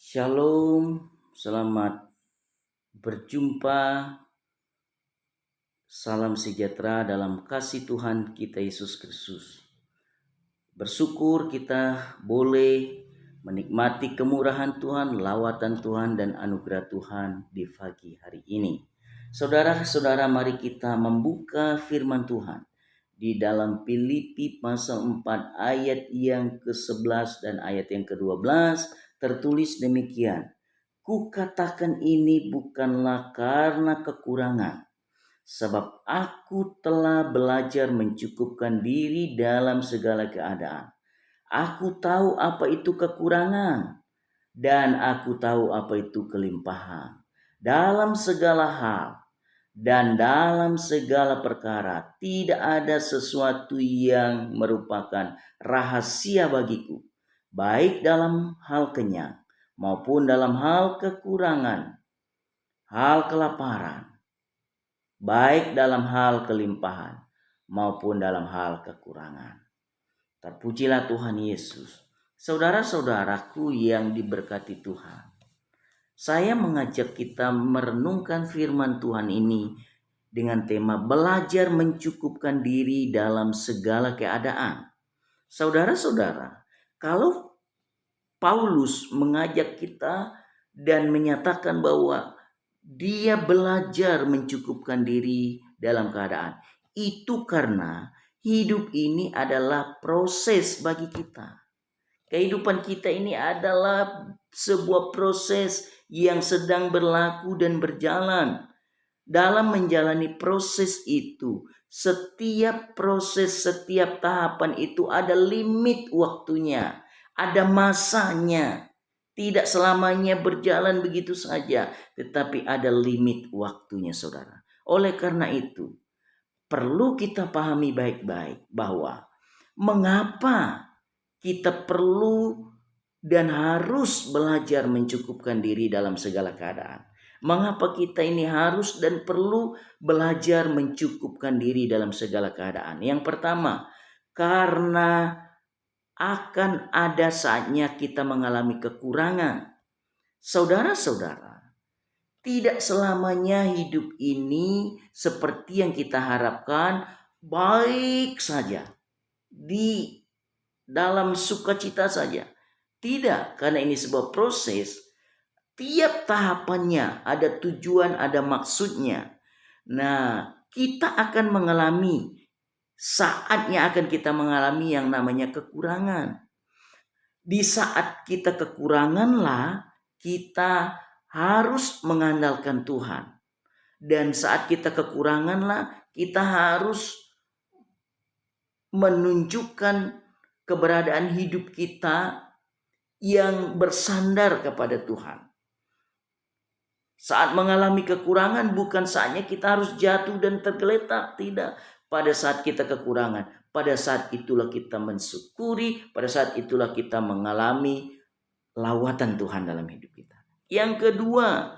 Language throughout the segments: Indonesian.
Shalom, selamat berjumpa. Salam sejahtera dalam kasih Tuhan kita Yesus Kristus. Bersyukur kita boleh menikmati kemurahan Tuhan, lawatan Tuhan, dan anugerah Tuhan di pagi hari ini. Saudara-saudara, mari kita membuka firman Tuhan di dalam Filipi pasal 4 ayat yang ke-11 dan ayat yang ke-12 tertulis demikian. Kukatakan ini bukanlah karena kekurangan, sebab aku telah belajar mencukupkan diri dalam segala keadaan. Aku tahu apa itu kekurangan, dan aku tahu apa itu kelimpahan. Dalam segala hal dan dalam segala perkara, tidak ada sesuatu yang merupakan rahasia bagiku, baik dalam hal kenyang maupun dalam hal kekurangan, hal kelaparan, baik dalam hal kelimpahan maupun dalam hal kekurangan. Terpujilah Tuhan Yesus. Saudara-saudaraku yang diberkati Tuhan, saya mengajak kita merenungkan firman Tuhan ini dengan tema belajar mencukupkan diri dalam segala keadaan. Saudara-saudara, kalau Paulus mengajak kita dan menyatakan bahwa dia belajar mencukupkan diri dalam keadaan. Itu karena hidup ini adalah proses bagi kita. Kehidupan kita ini adalah sebuah proses yang sedang berlaku dan berjalan. Dalam menjalani proses itu, setiap proses, setiap tahapan itu ada limit waktunya, ada masanya. Tidak selamanya berjalan begitu saja, tetapi ada limit waktunya, saudara. Oleh karena itu, perlu kita pahami baik-baik bahwa mengapa kita perlu dan harus belajar mencukupkan diri dalam segala keadaan. Mengapa kita ini harus dan perlu belajar mencukupkan diri dalam segala keadaan? Yang pertama, karena akan ada saatnya kita mengalami kekurangan. Saudara-saudara, tidak selamanya hidup ini seperti yang kita harapkan baik saja, di dalam sukacita saja. Tidak, karena ini sebuah proses. Tiap tahapannya ada tujuan, ada maksudnya. Nah, kita akan mengalami, saatnya akan kita mengalami yang namanya kekurangan. Di saat kita kekuranganlah kita harus mengandalkan Tuhan. Dan saat kita kekuranganlah kita harus menunjukkan keberadaan hidup kita yang bersandar kepada Tuhan. Saat mengalami kekurangan bukan saatnya kita harus jatuh dan tergeletak, tidak. Pada saat kita kekurangan, pada saat itulah kita mensyukuri, pada saat itulah kita mengalami lawatan Tuhan dalam hidup kita. Yang kedua,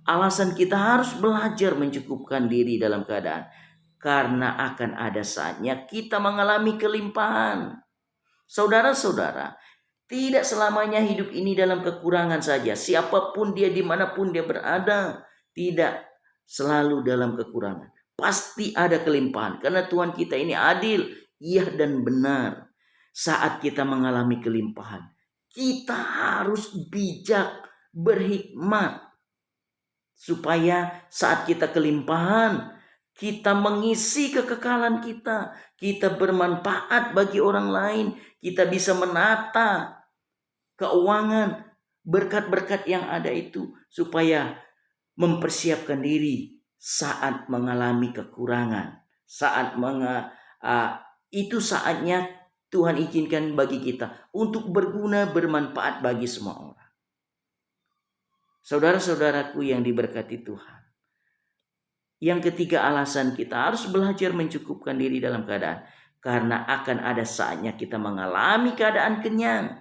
alasan kita harus belajar mencukupkan diri dalam keadaan, karena akan ada saatnya kita mengalami kelimpahan. Saudara-saudara, tidak selamanya hidup ini dalam kekurangan saja. Siapapun dia, dimanapun dia berada, tidak selalu dalam kekurangan. Pasti ada kelimpahan. Karena Tuhan kita ini adil, iya dan benar. Saat kita mengalami kelimpahan, kita harus bijak, berhikmat. Supaya saat kita kelimpahan, kita mengisi kekekalan kita. Kita bermanfaat bagi orang lain. Kita bisa menata keuangan, berkat-berkat yang ada itu, supaya mempersiapkan diri saat mengalami kekurangan. Itu saatnya Tuhan izinkan bagi kita untuk berguna, bermanfaat bagi semua orang. Saudara-saudaraku yang diberkati Tuhan. Yang ketiga, alasan kita harus belajar mencukupkan diri dalam keadaan, karena akan ada saatnya kita mengalami keadaan kenyang.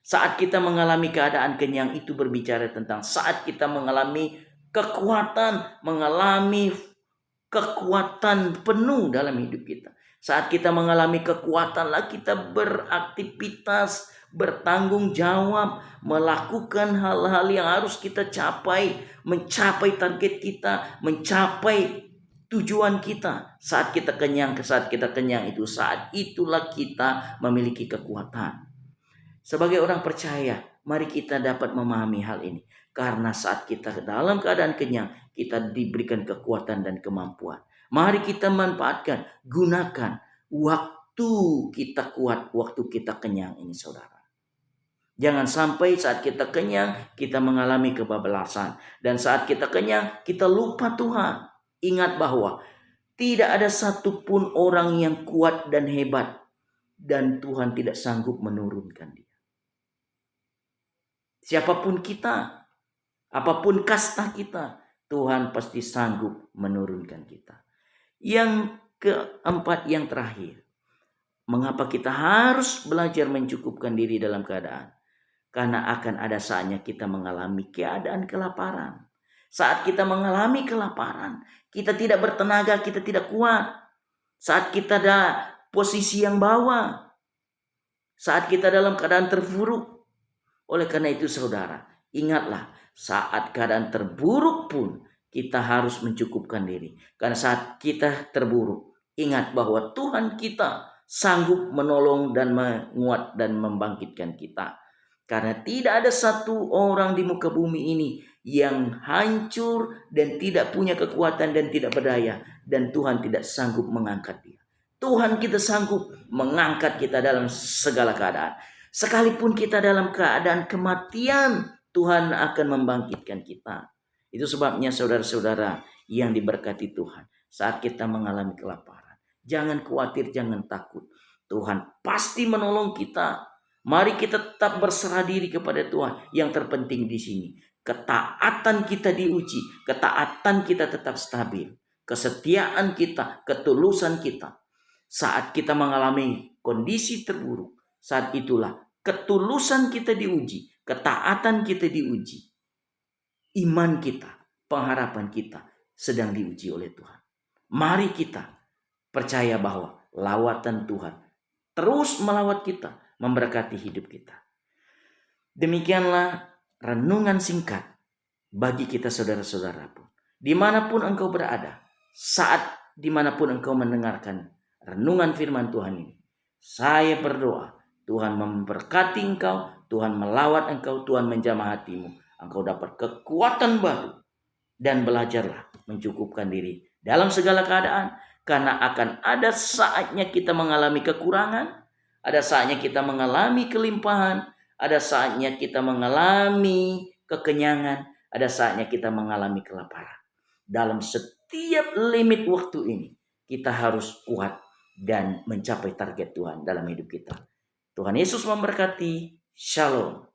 Saat kita mengalami keadaan kenyang itu berbicara tentang saat kita mengalami kekuatan, mengalami kekuatan penuh dalam hidup kita. Saat kita mengalami kekuatan lah kita beraktivitas, bertanggung jawab, melakukan hal-hal yang harus kita capai, mencapai target kita, mencapai tujuan kita. Saat kita kenyang, saat itulah kita memiliki kekuatan. Sebagai orang percaya, mari kita dapat memahami hal ini. Karena saat kita dalam keadaan kenyang, kita diberikan kekuatan dan kemampuan. Mari kita manfaatkan, gunakan waktu kita kuat, waktu kita kenyang ini, saudara. Jangan sampai saat kita kenyang, kita mengalami kebablasan. Dan saat kita kenyang, kita lupa Tuhan. Ingat bahwa tidak ada satupun orang yang kuat dan hebat, dan Tuhan tidak sanggup menurunkan dia. Siapapun kita, apapun kasta kita, Tuhan pasti sanggup menurunkan kita. Yang keempat, yang terakhir, mengapa kita harus belajar mencukupkan diri dalam keadaan? Karena akan ada saatnya kita mengalami keadaan kelaparan. Saat kita mengalami kelaparan, kita tidak bertenaga, kita tidak kuat. Saat kita ada posisi yang bawah, saat kita dalam keadaan terburuk. Oleh karena itu saudara, ingatlah saat keadaan terburuk pun kita harus mencukupkan diri. Karena saat kita terburuk, ingat bahwa Tuhan kita sanggup menolong dan menguat dan membangkitkan kita. Karena tidak ada satu orang di muka bumi ini yang hancur dan tidak punya kekuatan dan tidak berdaya. Dan Tuhan tidak sanggup mengangkat dia. Tuhan kita sanggup mengangkat kita dalam segala keadaan. Sekalipun kita dalam keadaan kematian, Tuhan akan membangkitkan kita. Itu sebabnya saudara-saudara yang diberkati Tuhan, saat kita mengalami kelaparan, jangan khawatir, jangan takut. Tuhan pasti menolong kita. Mari kita tetap berserah diri kepada Tuhan. Yang terpenting di sini, ketaatan kita diuji, ketaatan kita tetap stabil, kesetiaan kita, ketulusan kita. Saat kita mengalami kondisi terburuk, saat itulah ketulusan kita diuji, ketaatan kita diuji, iman kita, pengharapan kita sedang diuji oleh Tuhan. Mari kita percaya bahwa lawatan Tuhan terus melawat kita, memberkati hidup kita. Demikianlah renungan singkat bagi kita saudara-saudara pun. Dimanapun engkau berada, saat dimanapun engkau mendengarkan renungan firman Tuhan ini, saya berdoa Tuhan memberkati engkau, Tuhan melawat engkau, Tuhan menjamah hatimu. Engkau dapat kekuatan baru dan belajarlah mencukupkan diri dalam segala keadaan. Karena akan ada saatnya kita mengalami kekurangan, ada saatnya kita mengalami kelimpahan, ada saatnya kita mengalami kekenyangan, ada saatnya kita mengalami kelaparan. Dalam setiap limit waktu ini, kita harus kuat dan mencapai target Tuhan dalam hidup kita. Tuhan Yesus memberkati. Shalom.